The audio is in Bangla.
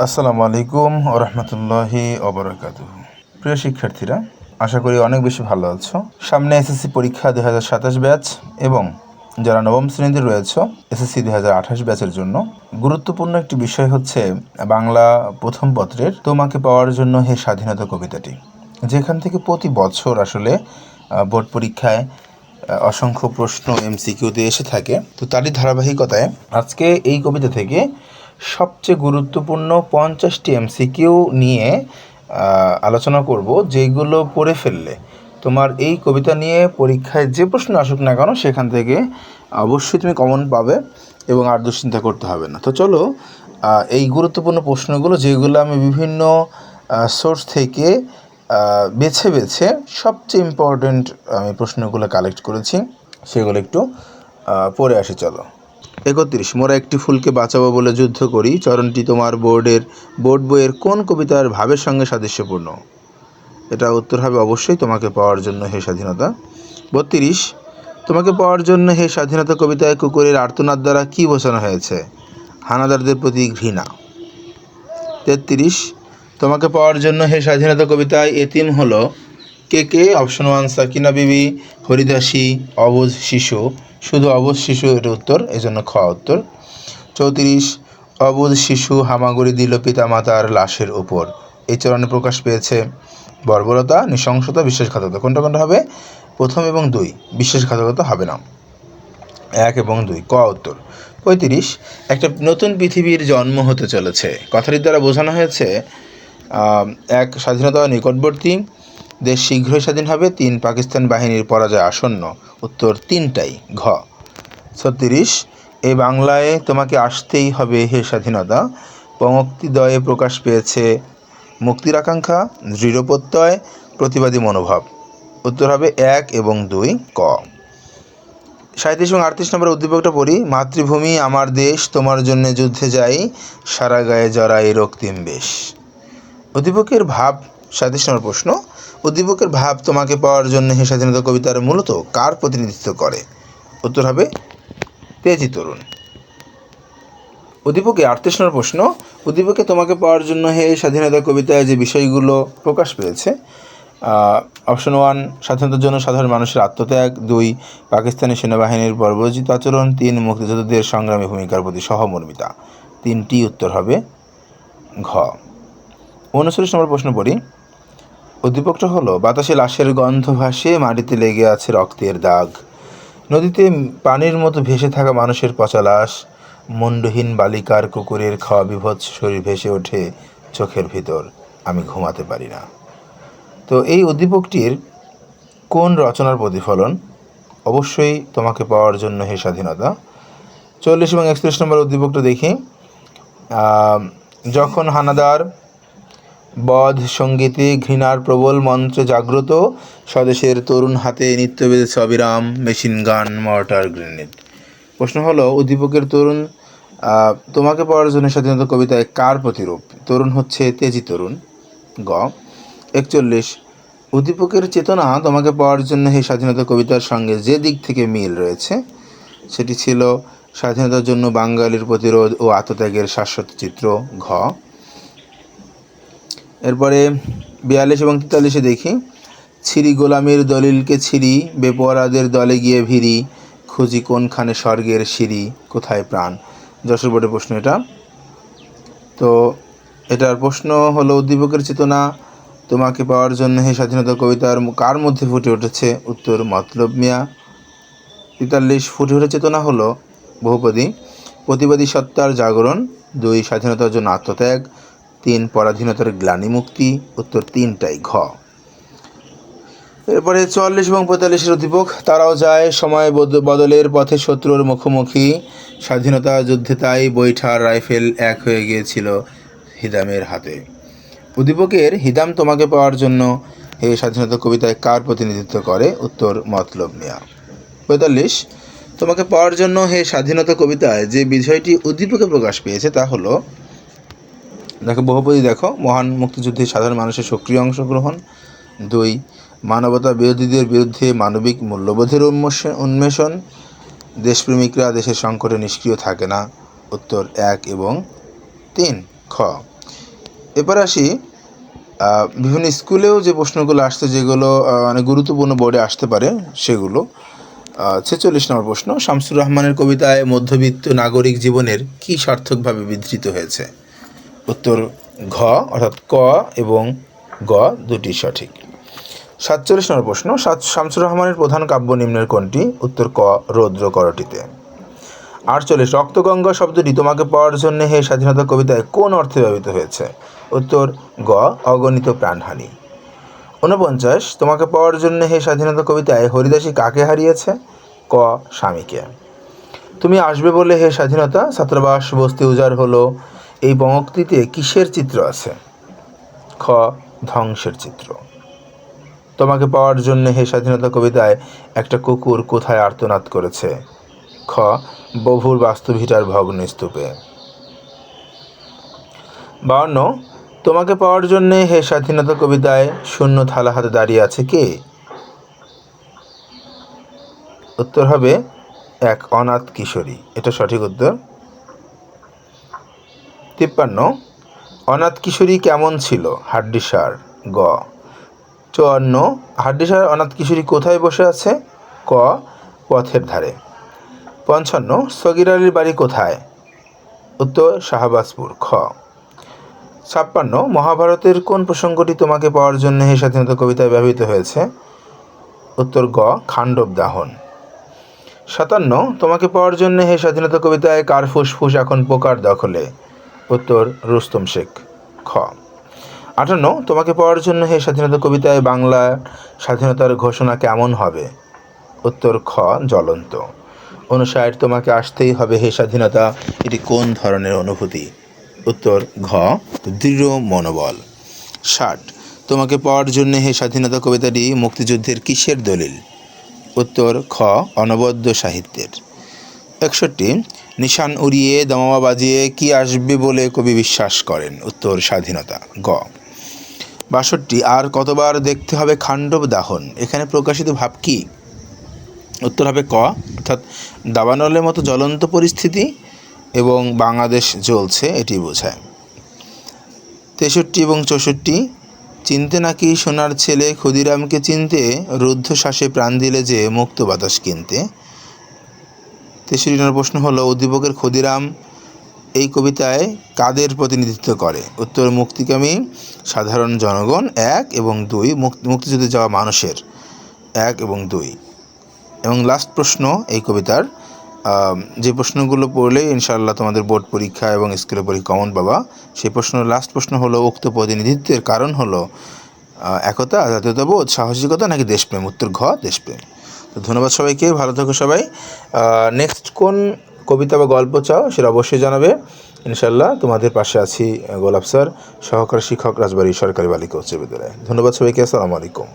আসসালামু আলাইকুম ওয়া রাহমাতুল্লাহি ওয়া বারাকাতুহু। প্রিয় শিক্ষার্থীরা, আশা করি অনেক বেশি ভালো আছো। সামনে এসএসসি পরীক্ষা 2027 ব্যাচ এবং যারা নবম শ্রেণীতে রয়েছে এসএসসি 2028 ব্যাচের জন্য গুরুত্বপূর্ণ একটি বিষয় হচ্ছে বাংলা প্রথম পত্রের তোমাকে পাওয়ার জন্য হে স্বাধীনতা কবিতাটি, যেখান থেকে প্রতি বছর আসলে বোর্ড পরীক্ষায় অসংখ্য প্রশ্ন এমসিকিউতে এসে থাকে। তো তারই ধারাবাহিকতায় আজকে এই কবিতা থেকে সবচেয়ে গুরুত্বপূর্ণ 50টি এমসিকিউ নিয়ে আলোচনা করব, যেগুলো পড়ে ফেললে তোমার এই কবিতা নিয়ে পরীক্ষায় যে প্রশ্ন আসুক না কেন সেখান থেকে অবশ্যই তুমি কমন পাবে এবং আর দুশ্চিন্তা করতে হবে না। তো চলো এই গুরুত্বপূর্ণ প্রশ্নগুলো, যেগুলো আমি বিভিন্ন সোর্স থেকে বেছে বেছে সবচেয়ে ইম্পর্ট্যান্ট আমি প্রশ্নগুলো কালেক্ট করেছি, সেগুলো একটু পড়ে আসি। চলো। 31, মোরা একটি ফুলকে বাঁচাবো বলে যুদ্ধ করি চরণটি তোমার বোর্ড বইয়ের কোন কবিতার ভাবের সঙ্গে সাদৃশ্যপূর্ণ? এটা উত্তর হবে অবশ্যই তোমাকে পাওয়ার জন্য হে স্বাধীনতা। 32, তোমাকে পাওয়ার জন্য হে স্বাধীনতা কবিতায় কুকুরের আর্তনাদ দ্বারা কী বোঝানো হয়েছে? হানাদারদের প্রতি ঘৃণা। 33, তোমাকে পাওয়ার জন্য হে স্বাধীনতা কবিতায় এতিম হলো কে? অপশন 1 সাকিনা বিবি, হরিদাসী, অবুঝ শিশু। শুধু অবুঝ শিশু এর উত্তর, এজন্য খ উত্তর। 34, অবুঝ শিশু হামাগুড়ি দিল পিতামাতার লাশের উপর। এই চরণে প্রকাশ পেয়েছে বর্বরতা, নৃশংসতা, বিশ্বাসঘাতকতা। কোনটা হবে? প্রথম এবং 2, বিশ্বাসঘাতকতা হবে না। 1 এবং 2 ক উত্তর। 35, একটা নতুন পৃথিবীর জন্ম হতে চলেছে কথাটির দ্বারা বোঝানো হয়েছে 1 স্বাধীনতা নিকটবর্তী, দেশ শীঘ্রই স্বাধীন হবে। 3 পাকিস্তান বাহিনীর পরাজয় আসন্ন। উত্তর 3টাই ঘ। 36, এই বাংলায় তোমাকে আসতেই হবে হে স্বাধীনতা পঙ্ক্তিদ্বয়ে প্রকাশ পেয়েছে মুক্তির আকাঙ্ক্ষা, দৃঢ় প্রত্যয়, প্রতিবাদী মনোভাব। উত্তর হবে 1 এবং 2 ক। 37 এবং 38 নম্বর উদ্দীপকটা পড়ি। মাতৃভূমি আমার দেশ, তোমার জন্য যুদ্ধে যাই, সারা গায়ে জড়াই রক্তিম বেশ। উদ্দীপকের ভাব, 37 নম্বর প্রশ্ন, উদ্দীপকের ভাব তোমাকে পাওয়ার জন্য হে স্বাধীনতা কবিতার মূলত কার প্রতিনিধিত্ব করে? উত্তর হবে তেজি তরুণ। উদ্দীপকে 38 নম্বর প্রশ্ন, উদ্দীপকে তোমাকে পাওয়ার জন্য হে স্বাধীনতা কবিতায় যে বিষয়গুলো প্রকাশ পেয়েছে, অপশন 1 স্বাধীনতার জন্য সাধারণ মানুষের আত্মত্যাগ, 2 পাকিস্তানি সেনাবাহিনীর বর্বরোচিত আচরণ, 3 মুক্তিযোদ্ধাদের সংগ্রামী ভূমিকার প্রতি সহমর্মিতা। 3টি উত্তর হবে ঘ। 39 নম্বর প্রশ্ন পড়ি। উদ্দীপকটা হলো বাতাসে লাশের গন্ধ ভাসে, মাটিতে লেগে আছে রক্তের দাগ, নদীতে পানির মতো ভেসে থাকা মানুষের পচা লাশ, মুন্ডহীন বালিকার কুকুরের খাওয়া বিভৎস শরীর ভেসে ওঠে চোখের ভিতর, আমি ঘুমাতে পারি না। তো এই উদ্দীপকটির কোন রচনার প্রতিফলন? অবশ্যই তোমাকে পাওয়ার জন্য হে স্বাধীনতা। 40 এবং 41 নম্বর উদ্দীপকটা দেখি। যখন হানাদার বধ সঙ্গীতে ঘৃণার প্রবল মন্ত্রে জাগ্রত, স্বদেশের তরুণ হাতে নিত্য বেঁধেছে অবিরাম মেশিন গান, মর্টার, গ্রেনেড। প্রশ্ন হলো উদ্দীপকের তরুণ তোমাকে পাওয়ার জন্য স্বাধীনতা কবিতায় কার প্রতিরূপ? তরুণ হচ্ছে তেজি তরুণ গ। 41, উদ্দীপকের চেতনা তোমাকে পাওয়ার জন্য হে স্বাধীনতা কবিতার সঙ্গে যে দিক থেকে মিল রয়েছে সেটি ছিল স্বাধীনতার জন্য বাঙালির প্রতিরোধ ও আত্মত্যাগের শাশ্বত চিত্র ঘ। এরপরে 42 এবং 43 দেখি। ছিরি গোলামের দলিলকে ছিরি, বেপরাদের দলে গিয়ে ভিড়ি, খুঁজি কোনখানে স্বর্গের সিঁড়ি, কোথায় প্রাণ? যশোর বোর্ডের প্রশ্ন এটা। তো এটার প্রশ্ন হলো উদ্দীপকের চেতনা তোমাকে পাওয়ার জন্য হে স্বাধীনতা কবিতার কার মধ্যে ফুটে উঠেছে? উত্তর মতলব মিয়া। 43, ফুটে ওঠা চেতনা হলো বহুপদী, প্রতিবাদী সত্তার জাগরণ, 2 স্বাধীনতার জন্য আত্মত্যাগ, 3 পরাধীনতার গ্লানি মুক্তি। উত্তর 3টাই ঘ। এরপরে 44 এবং 45 উদ্দীপক, তারাও যায় সময় বদলের পথে শত্রুর মুখোমুখি, স্বাধীনতা যুদ্ধে তাই বৈঠার রাইফেল এক হয়ে গিয়েছিল হিদামের হাতে। উদ্দীপকের হিদাম তোমাকে পাওয়ার জন্য হে স্বাধীনতা কবিতায় কার প্রতিনিধিত্ব করে? উত্তর মতলব মিয়া। 45, তোমাকে পাওয়ার জন্য হে স্বাধীনতা কবিতায় যে বিষয়টি উদ্দীপকে প্রকাশ পেয়েছে তা হলো, দেখো বহুপদী, দেখো মহান মুক্তিযুদ্ধে সাধারণ মানুষের সক্রিয় অংশগ্রহণ, 2 মানবতা বিরোধীদের বিরুদ্ধে মানবিক মূল্যবোধের উন্মেষণ, দেশপ্রেমিকরা দেশের সংকটে নিষ্ক্রিয় থাকে না। উত্তর 1 এবং 3 খ। এবার আসি বিভিন্ন স্কুলেও যে প্রশ্নগুলো আসছে, যেগুলো অনেক গুরুত্বপূর্ণ বোর্ডে আসতে পারে সেগুলো। 46 নম্বর প্রশ্ন, শামসুর রহমানের কবিতায় মধ্যবিত্ত নাগরিক জীবনের কী সার্থকভাবে বিধৃত হয়েছে? উত্তর ঘ অর্থাৎ ক এবং গ দুটি সঠিক। 47 নম্বর প্রশ্ন, শামসুর রহমানের প্রধান কাব্য নিম্নের কোনটি? উত্তর ক রৌদ্র করটিতে। 48 রক্তগঙ্গা শব্দটি তোমাকে পাওয়ার জন্য হে স্বাধীনতা কবিতায় কোন অর্থে ব্যবহৃত হয়েছে? উত্তর গ অগণিত প্রাণহানি। 49 তোমাকে পাওয়ার জন্য হে স্বাধীনতা কবিতায় হরিদাসী কাকে হারিয়েছে? ক স্বামীকে। তুমি আসবে বলে হে স্বাধীনতা ছাত্রাবাস বস্তি উজাড় হলো, এই পঙ্ক্তিতে কিসের চিত্র আছে? খ ধ্বংসের চিত্র। তোমাকে পাওয়ার জন্য হে স্বাধীনতা কবিতায় একটা কুকুর কোথায় আর্তনাদ করেছে? খ বভুর বাস্তুভিটার ভগ্ন স্তূপে। 52 তোমাকে পাওয়ার জন্যে হে স্বাধীনতা কবিতায় শূন্য থালা হাতে দাঁড়িয়ে আছে কে? উত্তর হবে এক অনাথ কিশোরী, এটা সঠিক উত্তর। 53 অনাথ কিশোরী কেমন ছিল? হাড্ডিসার, গ। 54 হাড্ডিসার অনাথ কিশোরী কোথায় বসে আছে? ক পথের ধারে। 55 সগির আলীর বাড়ি কোথায়? উত্তর শাহবাজপুর, খ। 56 মহাভারতের কোন প্রসঙ্গটি তোমাকে পাওয়ার জন্য হে স্বাধীনতা কবিতায় ব্যবহৃত হয়েছে? উত্তর গ খাণ্ডব দাহন। 57 তোমাকে পাওয়ার জন্য হে স্বাধীনতা কবিতায় কার ফুসফুস এখন পোকার দখলে? উত্তর রুস্তম শেখ, খ। 58 তোমাকে পাওয়ার জন্য হে স্বাধীনতা কবিতায় বাংলা স্বাধীনতার ঘোষণা কেমন হবে? উত্তর খ জ্বলন্ত। 59 তোমাকে আসতেই হবে হে স্বাধীনতা, এটি কোন ধরনের অনুভূতি? উত্তর ঘ দৃঢ় মনোবল। 60 তোমাকে পাওয়ার জন্য হে স্বাধীনতা কবিতাটি মুক্তিযুদ্ধের কিসের দলিল? উত্তর খ অনবদ্য সাহিত্যের। 61 নিশান উড়িয়ে দামামা বাজিয়ে কি আসবে বলে কবি বিশ্বাস করেন? উত্তর স্বাধীনতা, গ। 62 আর কতবার দেখতে হবে খাণ্ডব দাহন, এখানে প্রকাশিত ভাব কি? উত্তর হবে ক অর্থাৎ দাবানলের মতো জ্বলন্ত পরিস্থিতি এবং বাংলাদেশ জ্বলছে, এটি বোঝায়। 63 এবং 64 চিনতে নাকি সোনার ছেলে ক্ষুদিরামকে চিনতে, রুদ্ধশ্বাসে প্রাণ দিলে যে মুক্ত বাতাস কিনতে। 63 নম্বর প্রশ্ন হলো উদ্দীপকের ক্ষুদিরাম এই কবিতায় কাদের প্রতিনিধিত্ব করে? উত্তর মুক্তিকামী সাধারণ জনগণ 1 এবং 2, মুক্তিযুদ্ধে যাওয়া মানুষের 1 এবং 2। এবং লাস্ট প্রশ্ন এই কবিতার, যে প্রশ্নগুলো পড়লে ইনশাআল্লাহ তোমাদের বোর্ড পরীক্ষা এবং স্কুলের পরীক্ষা কমন পাবা, সেই প্রশ্ন লাস্ট প্রশ্ন হলো উক্ত প্রতিনিধিত্বের কারণ হলো একতা, জাতীয়তাবোধ, সাহসিকতা নাকি দেশপ্রেম? উত্তর ঘ দেশপ্রেম। তো ধন্যবাদ সবাইকে, ভালো থাকো সবাই। নেক্সট কোন কবিতা বা গল্প চাও সেটা অবশ্যই জানাবে, ইনশাআল্লাহ তোমাদের পাশে আছি। গোলাপ স্যার, সহকারী শিক্ষক, রাজবাড়ী সরকারি বালিকা উচ্চ বিদ্যালয়। ধন্যবাদ সবাইকে, আসসালামু আলাইকুম।